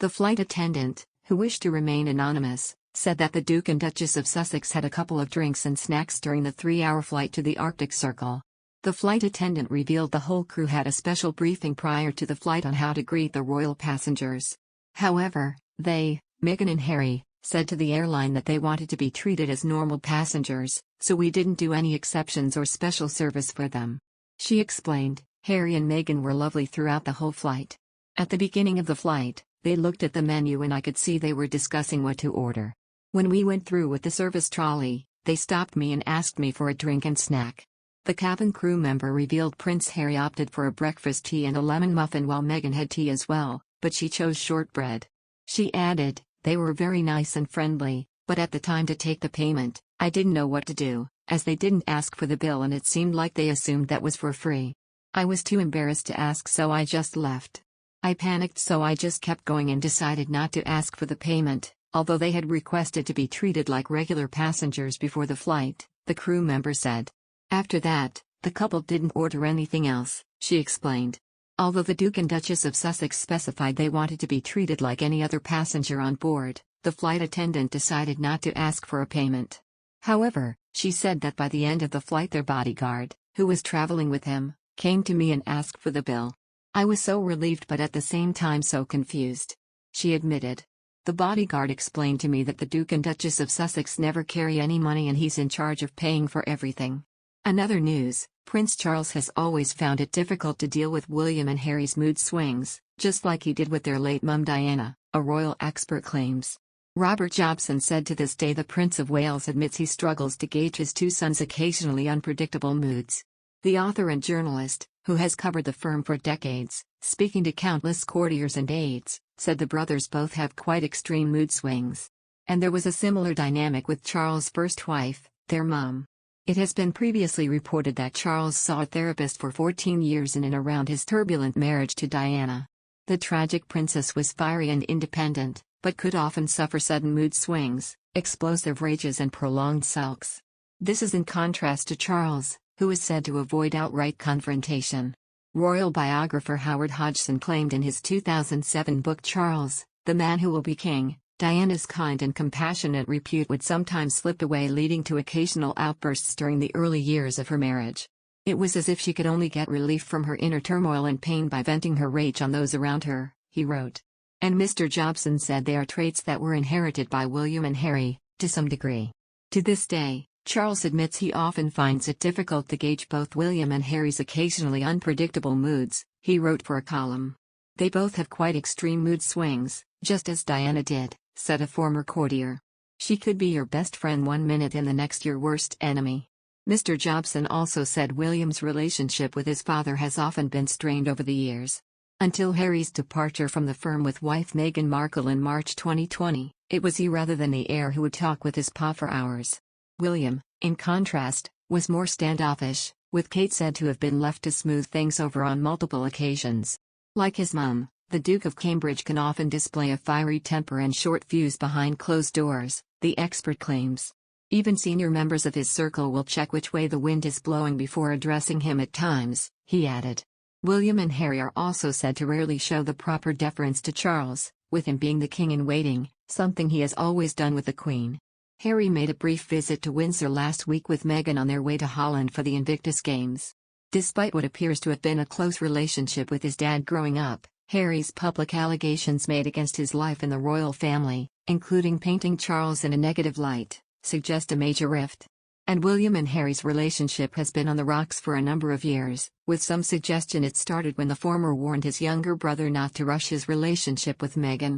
The flight attendant, who wished to remain anonymous, said that the Duke and Duchess of Sussex had a couple of drinks and snacks during the 3-hour flight to the Arctic Circle. The flight attendant revealed the whole crew had a special briefing prior to the flight on how to greet the royal passengers. However, they, Meghan and Harry, said to the airline that they wanted to be treated as normal passengers, so we didn't do any exceptions or special service for them. She explained, Harry and Meghan were lovely throughout the whole flight. At the beginning of the flight, they looked at the menu and I could see they were discussing what to order. When we went through with the service trolley, they stopped me and asked me for a drink and snack. The cabin crew member revealed Prince Harry opted for a breakfast tea and a lemon muffin while Meghan had tea as well, but she chose shortbread. She added, they were very nice and friendly, but at the time to take the payment, I didn't know what to do, as they didn't ask for the bill and it seemed like they assumed that was for free. I was too embarrassed to ask, so I just left. I panicked, so I just kept going and decided not to ask for the payment, although they had requested to be treated like regular passengers before the flight, the crew member said. After that, the couple didn't order anything else, she explained. Although the Duke and Duchess of Sussex specified they wanted to be treated like any other passenger on board, the flight attendant decided not to ask for a payment. However, she said that by the end of the flight their bodyguard, who was traveling with him, came to me and asked for the bill. I was so relieved but at the same time so confused. She admitted. The bodyguard explained to me that the Duke and Duchess of Sussex never carry any money and he's in charge of paying for everything. Another news, Prince Charles has always found it difficult to deal with William and Harry's mood swings, just like he did with their late mum Diana, a royal expert claims. Robert Jobson said to this day the Prince of Wales admits he struggles to gauge his two sons' occasionally unpredictable moods. The author and journalist, who has covered the firm for decades, speaking to countless courtiers and aides, said the brothers both have quite extreme mood swings. And there was a similar dynamic with Charles' first wife, their mum. It has been previously reported that Charles saw a therapist for 14 years in and around his turbulent marriage to Diana. The tragic princess was fiery and independent, but could often suffer sudden mood swings, explosive rages and prolonged sulks. This is in contrast to Charles, who is said to avoid outright confrontation. Royal biographer Howard Hodgson claimed in his 2007 book Charles, The Man Who Will Be King, Diana's kind and compassionate repute would sometimes slip away, leading to occasional outbursts during the early years of her marriage. It was as if she could only get relief from her inner turmoil and pain by venting her rage on those around her, he wrote. And Mr. Jobson said they are traits that were inherited by William and Harry, to some degree. To this day, Charles admits he often finds it difficult to gauge both William and Harry's occasionally unpredictable moods, he wrote for a column. They both have quite extreme mood swings, just as Diana did, said a former courtier. She could be your best friend one minute and the next your worst enemy. Mr. Jobson also said William's relationship with his father has often been strained over the years. Until Harry's departure from the firm with wife Meghan Markle in March 2020, it was he rather than the heir who would talk with his pa for hours. William, in contrast, was more standoffish, with Kate said to have been left to smooth things over on multiple occasions. Like his mum, the Duke of Cambridge can often display a fiery temper and short fuse behind closed doors, the expert claims. Even senior members of his circle will check which way the wind is blowing before addressing him at times, he added. William and Harry are also said to rarely show the proper deference to Charles, with him being the king-in-waiting, something he has always done with the Queen. Harry made a brief visit to Windsor last week with Meghan on their way to Holland for the Invictus Games. Despite what appears to have been a close relationship with his dad growing up, Harry's public allegations made against his life in the royal family, including painting Charles in a negative light, suggest a major rift. And William and Harry's relationship has been on the rocks for a number of years, with some suggestion it started when the former warned his younger brother not to rush his relationship with Meghan.